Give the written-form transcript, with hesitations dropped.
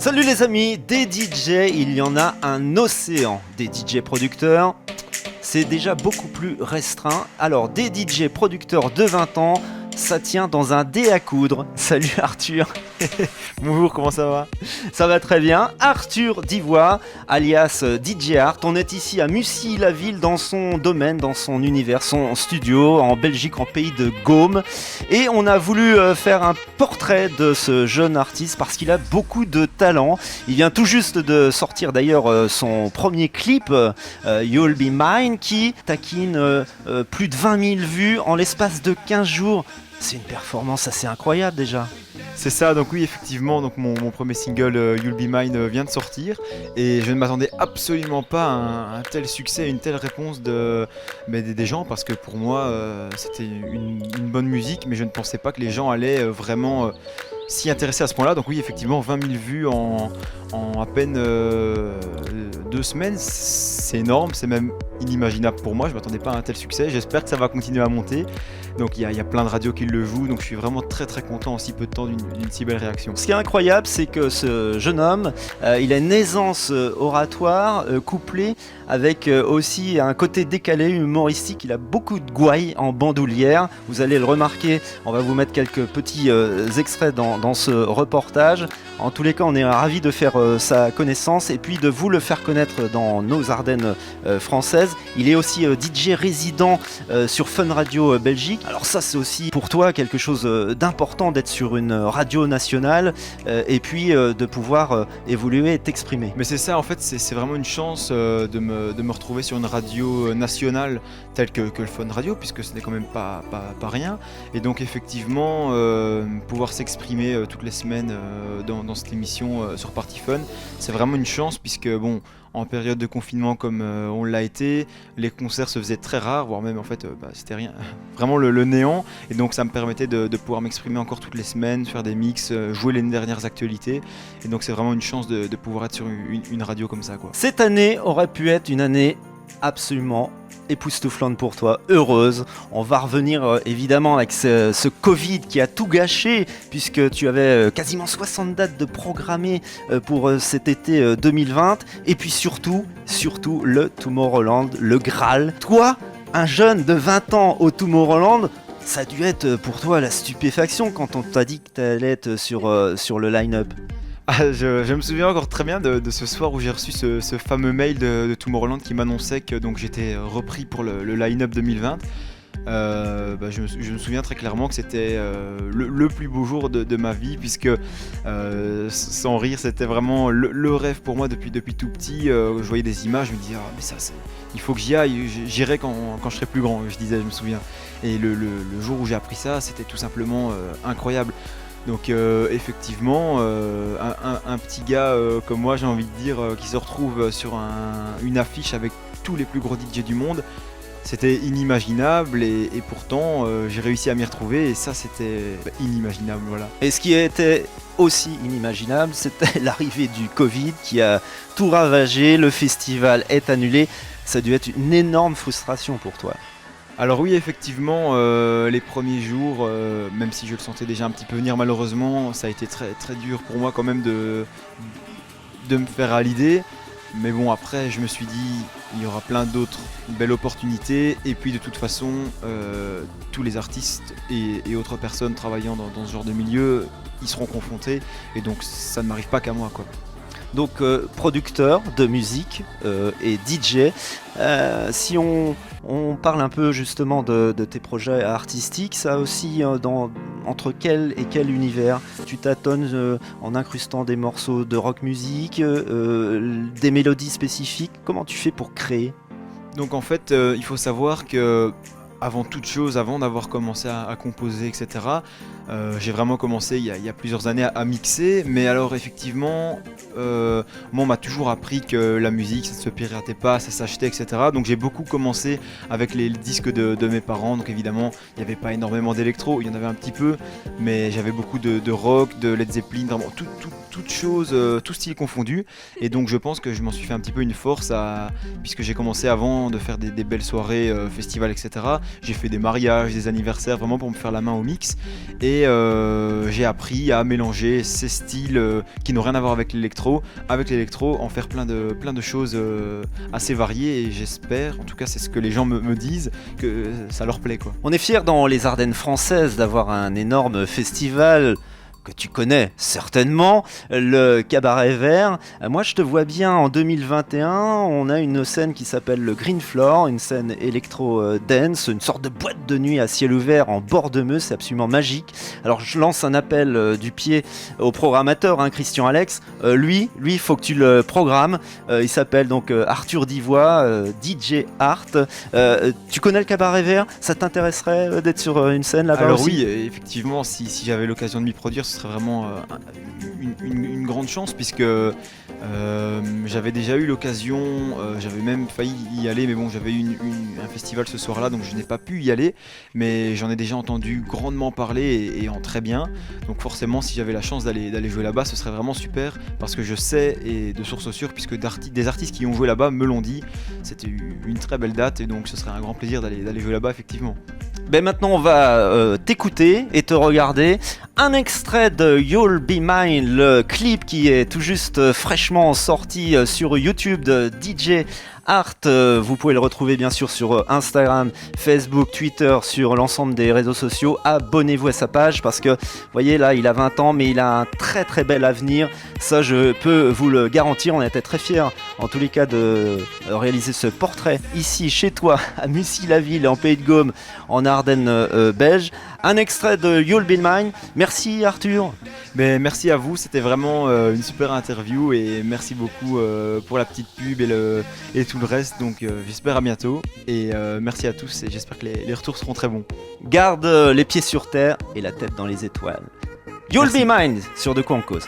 Salut les amis, des DJ, il y en a un océan. Des DJ producteurs, c'est déjà beaucoup plus restreint. Alors des DJ producteurs de 20 ans, ça tient dans un dé à coudre. Salut Arthur. Bonjour, comment ça va ? Ça va très bien. Arthur d'Ivoire, alias DJ Art. On est ici à Mussy-la-Ville dans son domaine, dans son univers, son studio en Belgique, en pays de Gaume. Et on a voulu faire un portrait de ce jeune artiste parce qu'il a beaucoup de talent. Il vient tout juste de sortir d'ailleurs son premier clip, You'll Be Mine, qui taquine plus de 20 000 vues en l'espace de 15 jours. C'est une performance assez incroyable déjà. C'est ça, donc oui, effectivement, donc mon premier single You'll Be Mine vient de sortir et je ne m'attendais absolument pas à un tel succès, une telle réponse des gens, parce que pour moi c'était une bonne musique, mais je ne pensais pas que les gens allaient vraiment s'y intéresser à ce point-là. Donc oui, effectivement, 20 000 vues en à peine 2 semaines, c'est énorme, c'est même inimaginable pour moi, je ne m'attendais pas à un tel succès. J'espère que ça va continuer à monter. Donc il y a plein de radios qui le jouent, donc je suis vraiment très très content en si peu de temps d'une si belle réaction. Ce qui est incroyable, c'est que ce jeune homme, il a une aisance oratoire couplée avec aussi un côté décalé, humoristique. Il a beaucoup de gouaille en bandoulière. Vous allez le remarquer, on va vous mettre quelques petits extraits dans ce reportage. En tous les cas, on est ravis de faire sa connaissance et puis de vous le faire connaître dans nos Ardennes françaises. Il est aussi DJ résident sur Fun Radio Belgique. Alors ça, c'est aussi pour toi quelque chose d'important d'être sur une radio nationale et puis de pouvoir évoluer et t'exprimer. Mais c'est ça, en fait, c'est vraiment une chance de me retrouver sur une radio nationale telle que le Fun Radio, puisque ce n'est quand même pas rien. Et donc effectivement, pouvoir s'exprimer toutes les semaines dans cette émission sur Party Fun, c'est vraiment une chance, puisque bon, en période de confinement comme on l'a été, les concerts se faisaient très rares, voire même en fait c'était rien, vraiment le néant. Et donc ça me permettait de pouvoir m'exprimer encore toutes les semaines, faire des mix, jouer les dernières actualités. Et donc c'est vraiment une chance de pouvoir être sur une radio comme ça, quoi. Cette année aurait pu être une année absolument époustouflante pour toi, heureuse. On va revenir évidemment avec ce Covid qui a tout gâché, puisque tu avais quasiment 60 dates de programmées pour cet été 2020. Et puis surtout le Tomorrowland, le Graal. Toi, un jeune de 20 ans au Tomorrowland, ça a dû être pour toi la stupéfaction quand on t'a dit que tu allais être sur le line-up. Ah, je me souviens encore très bien de ce soir où j'ai reçu ce fameux mail de Tomorrowland qui m'annonçait que donc, j'étais repris pour le line-up 2020. Je me souviens très clairement que c'était le plus beau jour de ma vie, puisque sans rire, c'était vraiment le rêve pour moi depuis tout petit. Je voyais des images, je me disais mais ça, il faut que j'y aille, j'irai quand je serai plus grand, je me souviens. Et le jour où j'ai appris ça, c'était tout simplement incroyable. Donc effectivement, un petit gars comme moi, j'ai envie de dire, qui se retrouve sur une affiche avec tous les plus gros DJ du monde, c'était inimaginable et pourtant j'ai réussi à m'y retrouver et ça c'était inimaginable, voilà. Et ce qui était aussi inimaginable, c'était l'arrivée du Covid qui a tout ravagé, le festival est annulé. Ça a dû être une énorme frustration pour toi. Alors oui, effectivement, les premiers jours, même si je le sentais déjà un petit peu venir malheureusement, ça a été très, très dur pour moi quand même de me faire à l'idée. Mais bon, après, je me suis dit, il y aura plein d'autres belles opportunités. Et puis de toute façon, tous les artistes et autres personnes travaillant dans ce genre de milieu, ils seront confrontés. Et donc ça ne m'arrive pas qu'à moi, quoi. Donc producteur de musique et DJ. Si on parle un peu justement de tes projets artistiques, ça aussi entre quel et quel univers tu tâtonnes en incrustant des morceaux de rock music, des mélodies spécifiques. Comment tu fais pour créer ? Donc en fait, il faut savoir que avant toute chose, avant d'avoir commencé à composer, etc., j'ai vraiment commencé il y a plusieurs années à mixer. Mais alors effectivement, moi on m'a toujours appris que la musique ça ne se piratait pas, ça s'achetait, etc. Donc j'ai beaucoup commencé avec les disques de mes parents. Donc évidemment il n'y avait pas énormément d'électro, il y en avait un petit peu, mais j'avais beaucoup de rock, de Led Zeppelin, vraiment toutes choses, tout style confondu. Et donc je pense que je m'en suis fait un petit peu une force puisque j'ai commencé avant de faire des belles soirées, festivals, etc. J'ai fait des mariages, des anniversaires, vraiment pour me faire la main au mix. Et Et j'ai appris à mélanger ces styles qui n'ont rien à voir avec l'électro, en faire plein de choses assez variées, et j'espère, en tout cas c'est ce que les gens me disent, que ça leur plaît, quoi. On est fiers dans les Ardennes françaises d'avoir un énorme festival que tu connais certainement, le Cabaret Vert. Moi je te vois bien en 2021, on a une scène qui s'appelle le Green Floor, une scène électro-dance, une sorte de boîte de nuit à ciel ouvert en bord de Meuse, c'est absolument magique. Alors je lance un appel du pied au programmateur, Christian Alex, lui il faut que tu le programmes, il s'appelle donc Arthur Divois, DJ Art. Tu connais le Cabaret Vert, ça t'intéresserait d'être sur une scène là-bas? Alors aussi? oui, effectivement, si j'avais l'occasion de m'y produire, ce serait vraiment une grande chance, puisque j'avais déjà eu l'occasion, j'avais même failli y aller, mais bon, j'avais eu un festival ce soir-là, donc je n'ai pas pu y aller, mais j'en ai déjà entendu grandement parler et en très bien, donc forcément si j'avais la chance d'aller jouer là-bas, ce serait vraiment super, parce que je sais, et de source sûre, puisque des artistes qui ont joué là-bas me l'ont dit, c'était une très belle date, et donc ce serait un grand plaisir d'aller jouer là-bas, effectivement. Ben maintenant on va t'écouter et te regarder. Un extrait de You'll Be Mine, le clip qui est tout juste fraîchement sorti sur YouTube de DJ Art. Vous pouvez le retrouver bien sûr sur Instagram, Facebook, Twitter, sur l'ensemble des réseaux sociaux. Abonnez-vous à sa page parce que, vous voyez là, il a 20 ans mais il a un très très bel avenir. Ça je peux vous le garantir, on était très fiers en tous les cas de réaliser ce portrait ici chez toi à Mussy-la-Ville en Pays de Gaume en Ardennes belge. Un extrait de You'll Be Mine. Merci Arthur. Mais merci à vous, c'était vraiment une super interview, et merci beaucoup pour la petite pub et tout le reste, donc j'espère à bientôt, et merci à tous, et j'espère que les retours seront très bons. Garde les pieds sur terre et la tête dans les étoiles. You'll Be Mine sur De quoi on cause.